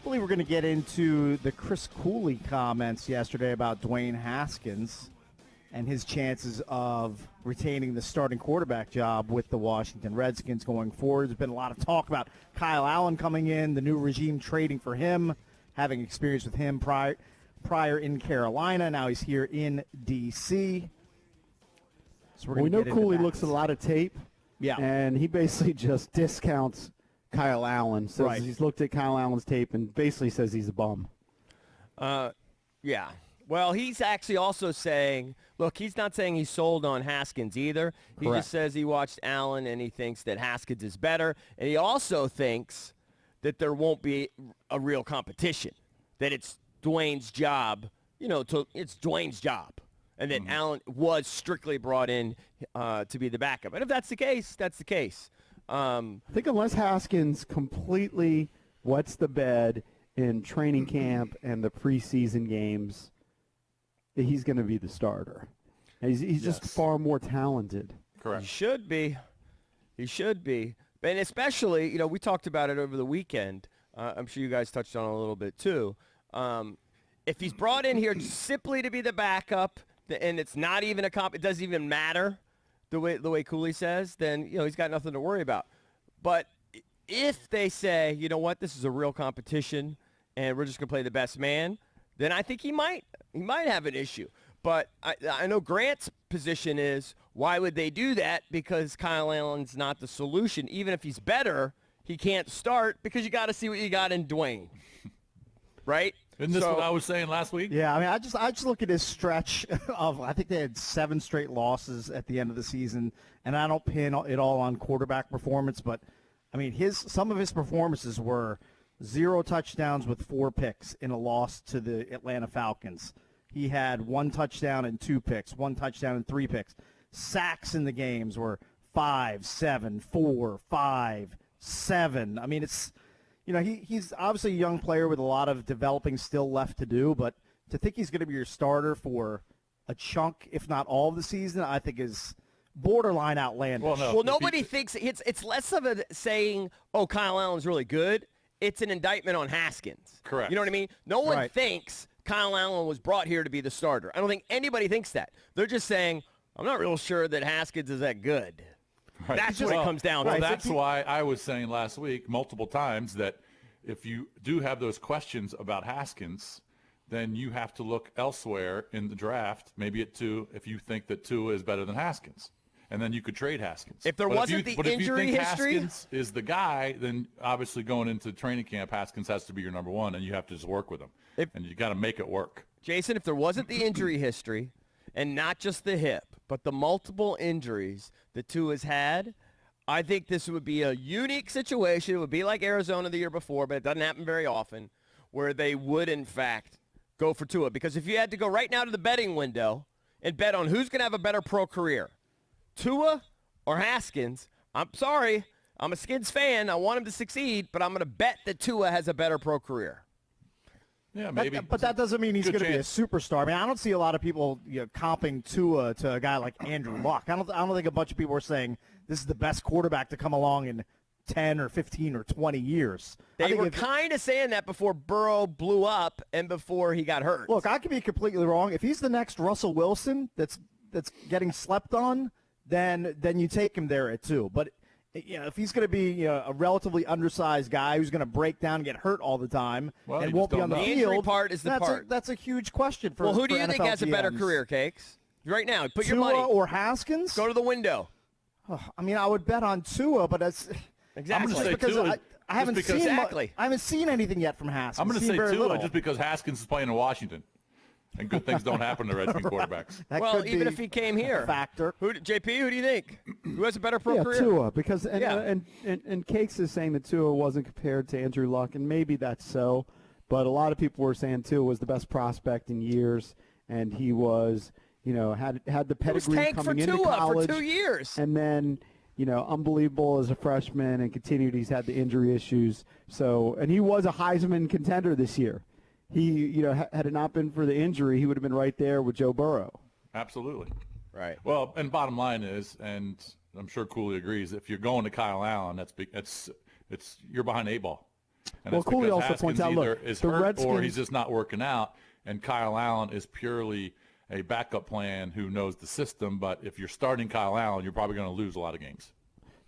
believe we're going to get into the Chris Cooley comments yesterday about Dwayne Haskins and his chances of retaining the starting quarterback job with the Washington Redskins going forward. There's been a lot of talk about Kyle Allen coming in, the new regime trading for him, having experience with him prior in Carolina. Now he's here in D.C. So we know Cooley looks at a lot of tape, yeah, and he basically just discounts Kyle Allen. Says he's looked at Kyle Allen's tape and basically says he's a bum. Yeah. Well, he's actually also saying, look, he's not saying he's sold on Haskins either. He just says he watched Allen and he thinks that Haskins is better. And he also thinks that there won't be a real competition, that it's Dwayne's job, it's Dwayne's job. And that Allen was strictly brought in to be the backup. And if that's the case, that's the case. I think unless Haskins completely wets the bed in training camp and the preseason games, he's going to be the starter. He's just far more talented. Correct. He should be. He should be. And especially, we talked about it over the weekend. I'm sure you guys touched on it a little bit too. If he's brought in here simply to be the backup, and it's not even it doesn't even matter the way Cooley says, then he's got nothing to worry about. But if they say, you know what, this is a real competition, and we're just going to play the best man, then I think he might have an issue. But I know Grant's position is, why would they do that? Because Kyle Allen's not the solution. Even if he's better, he can't start because you got to see what you got in Dwayne, right? Isn't this what I was saying last week? Yeah, I mean, I just look at his stretch of, I think they had 7 straight losses at the end of the season, and I don't pin it all on quarterback performance, but I mean, some of his performances were 0 touchdowns with 4 picks in a loss to the Atlanta Falcons. He had 1 touchdown and 2 picks, 1 touchdown and 3 picks. Sacks in the games were 5, 7, 4, 5, 7. I mean, it's, he's obviously a young player with a lot of developing still left to do, but to think he's going to be your starter for a chunk, if not all of the season, I think is borderline outlandish. Well, nobody thinks it's less of a saying, oh, Kyle Allen's really good. It's an indictment on Haskins. Correct. You know what I mean? No one thinks Kyle Allen was brought here to be the starter. I don't think anybody thinks that. They're just saying, I'm not real sure that Haskins is that good. Right. That's what it comes down to. Well, that's why I was saying last week multiple times that if you do have those questions about Haskins, then you have to look elsewhere in the draft, maybe at 2, if you think that Tua is better than Haskins. And then you could trade Haskins. If there wasn't the injury history, Haskins is the guy, then obviously going into training camp, Haskins has to be your number 1, and you have to just work with him. And you got to make it work. Jason, if there wasn't the injury history, and not just the hip, but the multiple injuries that Tua's had, I think this would be a unique situation. It would be like Arizona the year before, but it doesn't happen very often, where they would, in fact, go for Tua. Because if you had to go right now to the betting window and bet on who's going to have a better pro career, Tua or Haskins, I'm sorry, I'm a Skids fan. I want him to succeed, but I'm going to bet that Tua has a better pro career. Yeah, maybe. But that doesn't mean he's going to be a superstar. I mean, I don't see a lot of people comping Tua to a guy like Andrew Luck. I don't think a bunch of people are saying this is the best quarterback to come along in 10 or 15 or 20 years. They were kind of saying that before Burrow blew up and before he got hurt. Look, I could be completely wrong. If he's the next Russell Wilson that's getting slept on, then you take him there at 2. But if he's going to be a relatively undersized guy who's going to break down and get hurt all the time and won't be on the field, injury part is the part. That's a huge question for. Well, who do you NFL think has a better GMs. career, Cakes? Right now, put your Tua money. Or Haskins? Go to the window. I mean, I would bet on Tua, but that's exactly I'm going to say Tua. I haven't seen anything yet from Haskins. I'm going to say Tua just because Haskins is playing in Washington. And good things don't happen to Redskins quarterbacks. Well, even if he came here. Factor. JP, who do you think? Who has a better pro career? Tua, because and Cakes is saying that Tua wasn't compared to Andrew Luck, and maybe that's so, but a lot of people were saying Tua was the best prospect in years, and he was, had the pedigree coming into college for 2 years. And then, unbelievable as a freshman and continued. He's had the injury issues. So, and he was a Heisman contender this year. He, had it not been for the injury, he would have been right there with Joe Burrow. Absolutely. Right. Well, and bottom line is, and I'm sure Cooley agrees, if you're going to Kyle Allen, it's you're behind the 8 ball. And Well, it's Cooley because also Haskins points out, either look, is the hurt or Redskins- he's just not working out, and Kyle Allen is purely a backup plan who knows the system. But if you're starting Kyle Allen, you're probably going to lose a lot of games.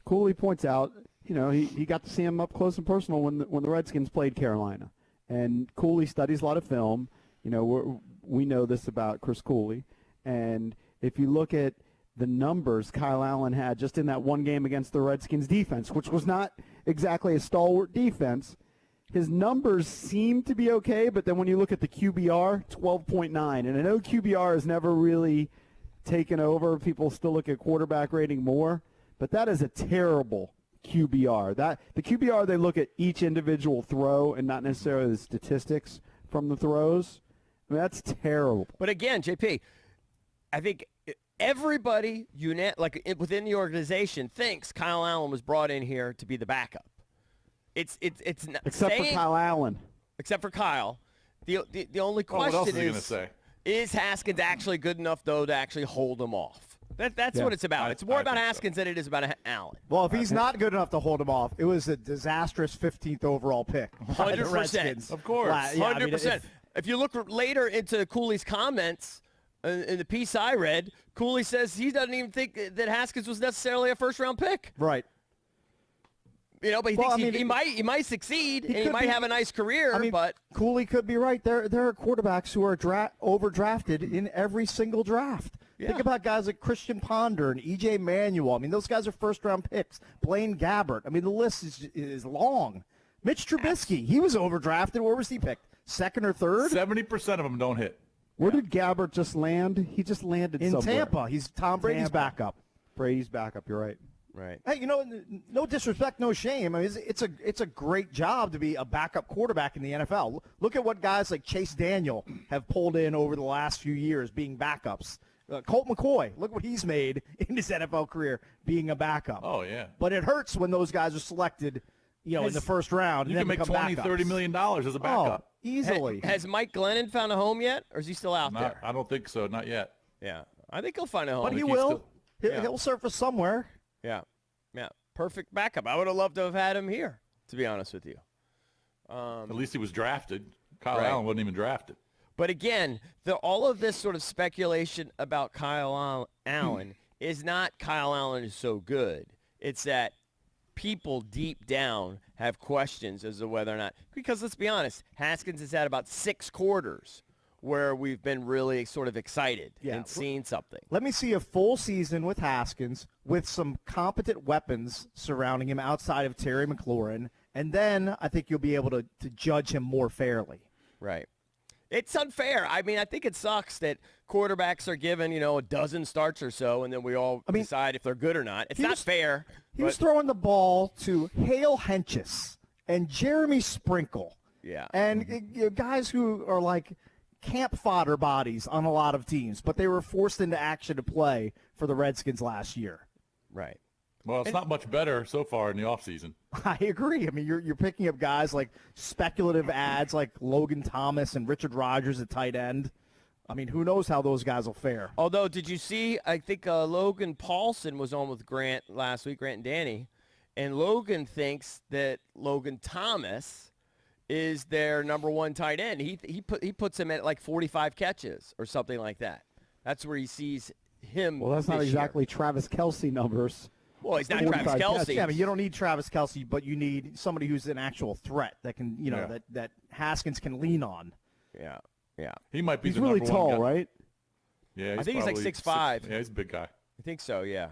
Cooley points out, he got to see him up close and personal when the Redskins played Carolina. And Cooley studies a lot of film. We know this about Chris Cooley. And if you look at the numbers Kyle Allen had just in that one game against the Redskins defense, which was not exactly a stalwart defense, his numbers seem to be okay, but then when you look at the QBR, 12.9. And I know QBR has never really taken over. People still look at quarterback rating more, but that is a terrible QBR. The QBR, they look at each individual throw and not necessarily the statistics from the throws. I mean, that's terrible. But again, JP, I think everybody within the organization thinks Kyle Allen was brought in here to be the backup. It's not, Except for Kyle Allen. Except for Kyle. The only What else question is he going to say? is Haskins actually good enough, though, to actually hold him off? That's what it's about. It's more I about think so. Haskins than it is about Allen. Well, if he's not good enough to hold him off, it was a disastrous 15th overall pick. by the 100%. Redskins. Of course. Yeah, I mean, 100%. If you look later into Cooley's comments in the piece I read, Cooley says he doesn't even think that Haskins was necessarily a first-round pick. Right. But he thinks he might succeed and he might have a nice career. But Cooley could be right. There are quarterbacks who are overdrafted in every single draft. Yeah. Think about guys like Christian Ponder and E.J. Manuel. I mean, those guys are first-round picks. Blaine Gabbert. I mean, the list is long. Mitch Trubisky, he was overdrafted. Where was he picked? Second or third? 70% of them don't hit. Where did Gabbert just land? He just landed In somewhere. Tampa. He's Tom Brady's Tampa. backup. Brady's backup, you're right. right. Hey, no disrespect, no shame. I mean, it's a great job to be a backup quarterback in the NFL. Look at what guys like Chase Daniel have pulled in over the last few years being backups. Colt McCoy, look what he's made in his NFL career being a backup. Oh, yeah. But it hurts when those guys are selected, in the first round. You and can then make become $20, backups. $30 million as a backup. Oh, easily. Has Mike Glennon found a home yet, or is he still out there? I don't think so. Not yet. Yeah, I think he'll find a home. But he he's will. Yeah. He'll surface somewhere. Yeah, perfect backup. I would have loved to have had him here, to be honest with you. At least he was drafted. Kyle Right. Allen wasn't even drafted. But again, all of this sort of speculation about Kyle Allen is not Kyle Allen is so good. It's that people deep down have questions as to whether or not, because let's be honest, Haskins has had about 6 quarters where we've been really sort of excited and seeing something. Let me see a full season with Haskins with some competent weapons surrounding him outside of Terry McLaurin, and then I think you'll be able to judge him more fairly. Right. It's unfair. I mean, I think it sucks that quarterbacks are given, a dozen starts or so, and then we all decide if they're good or not. It's not fair. He was throwing the ball to Hale Henches and Jeremy Sprinkle. Yeah. And guys who are like camp fodder bodies on a lot of teams, but they were forced into action to play for the Redskins last year. Right. Well, it's not much better so far in the offseason. I agree. I mean, you're picking up guys like speculative ads like Logan Thomas and Richard Rodgers at tight end. I mean, who knows how those guys will fare. Although, did you see, I think Logan Paulson was on with Grant last week, Grant and Danny, and Logan thinks that Logan Thomas is their number 1 tight end. He puts him at like 45 catches or something like that. That's where he sees him. Well, that's not this year. exactly Travis Kelce numbers. Well, he's not 45 Travis catches. Kelce. Yeah, I mean, you don't need Travis Kelce, but you need somebody who's an actual threat that can, that Haskins can lean on. Yeah. He might be He's the really number 1 tall, guy. right? Yeah, I think he's like probably 6'5". Yeah, he's a big guy. I think so, yeah.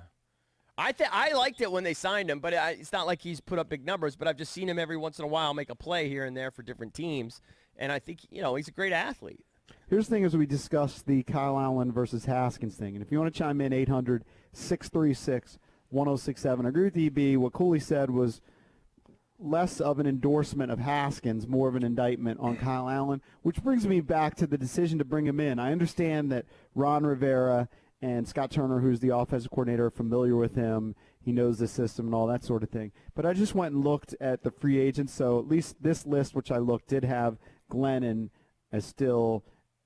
I liked it when they signed him, but it's not like he's put up big numbers, but I've just seen him every once in a while make a play here and there for different teams, and I think, he's a great athlete. Here's the thing as we discuss the Kyle Allen versus Haskins thing, and if you want to chime in, 800-636-1067. I agree with EB. What Cooley said was less of an endorsement of Haskins, more of an indictment on Kyle Allen, which brings me back to the decision to bring him in. I understand that Ron Rivera and Scott Turner, who's the offensive coordinator, are familiar with him. He knows the system and all that sort of thing. But I just went and looked at the free agents, so at least this list, which I looked, did have Glennon as still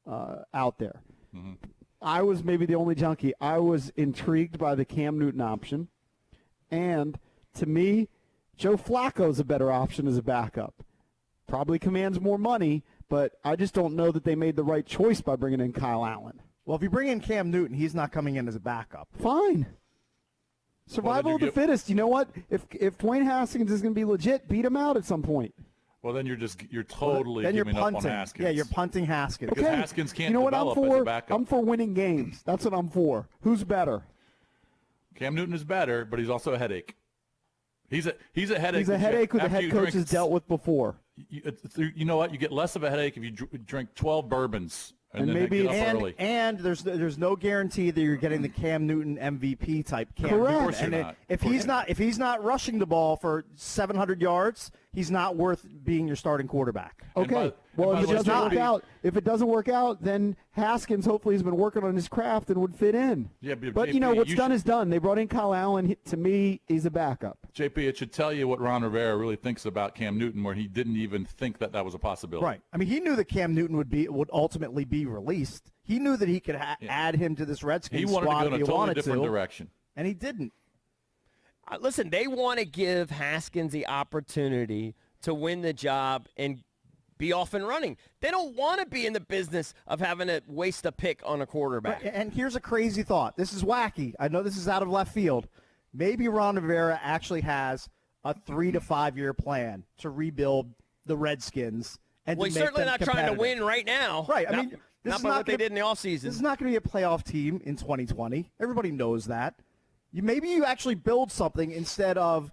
out there. Mm-hmm. I was maybe the only junkie. I was intrigued by the Cam Newton option, and to me, Joe Flacco's a better option as a backup. probably commands more money, but I just don't know that they made the right choice by bringing in Kyle Allen. Well, if you bring in Cam Newton, he's not coming in as a backup. Fine. Survival of the fittest. You know what? If Dwayne Haskins is going to be legit, beat him out at some point. Well, then you're totally then giving you're punting. up on Haskins. Yeah, you're punting Haskins. Because Okay. Haskins can't you know what I'm develop for? as a backup. I'm for winning games. That's what I'm for. Who's better? Cam Newton is better, but he's also a headache. He's a headache. He's a headache who the after head you coach drink- has dealt with before. You know what? You get less of a headache if you drink 12 bourbons and then maybe- get up early. And there's no guarantee that you're getting the Cam Newton MVP type Cam Correct. Newton. Of course you're And not. if he's not rushing the ball for 700 yards, he's not worth being your starting quarterback. And Okay. by Well, the if it way, doesn't work JP out, then Haskins hopefully has been working on his craft and would fit in. Yeah, but but you know JP, what's you done should- is done. They brought in Kyle Allen. To me, he's a backup. JP, it should tell you what Ron Rivera really thinks about Cam Newton, where he didn't even think that was a possibility. Right. I mean, he knew that Cam Newton would ultimately be released. He knew that he could add him to this Redskins He wanted squad to go if in a he totally wanted different to, direction. and he didn't. Listen, they want to give Haskins the opportunity to win the job and be off and running. They don't want to be in the business of having to waste a pick on a quarterback. And here's a crazy thought. This is wacky. I know this is out of left field. Maybe Ron Rivera actually has a 3 to 5 year plan to rebuild the Redskins. And Well, to he's make certainly them not trying to competitive. win right now. Right. I Not- mean, this not is by not what they gonna- did in the offseason. This is not going to be a playoff team in 2020. Everybody knows that. Maybe you actually build something instead of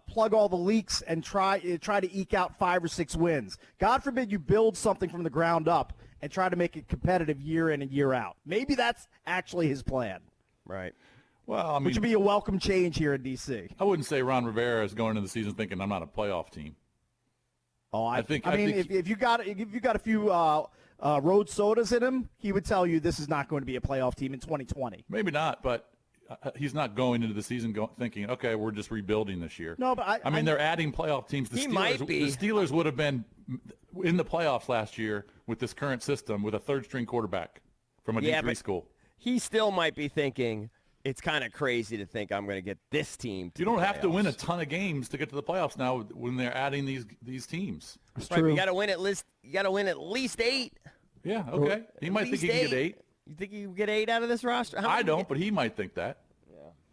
plug all the leaks and try to eke out 5 or 6 wins. God forbid you build something from the ground up and try to make it competitive year in and year out. Maybe that's actually his plan, Right. Well, I mean, which would be a welcome change here in D.C. I wouldn't say Ron Rivera is going into the season thinking I'm not a playoff team. Oh, I think- mean, I think- if you got a few road sodas in him, he would tell you this is not going to be a playoff team in 2020. Maybe not, but he's not going into the season thinking, okay, we're just rebuilding this year. No, but I mean, they're adding playoff teams. He might be. The Steelers would have been in the playoffs last year with this current system with a third-string quarterback from a Yeah, D3 but school. He still might be thinking, it's kind of crazy to think I'm going to get this team to You don't the have to win a playoffs. ton of games to get to the playoffs now when they're adding these teams. It's Right, but true. you got to win at least 8. Yeah, okay. He might think he can get 8. You think you can get 8 out of this roster? How I many- don't, but he might think that.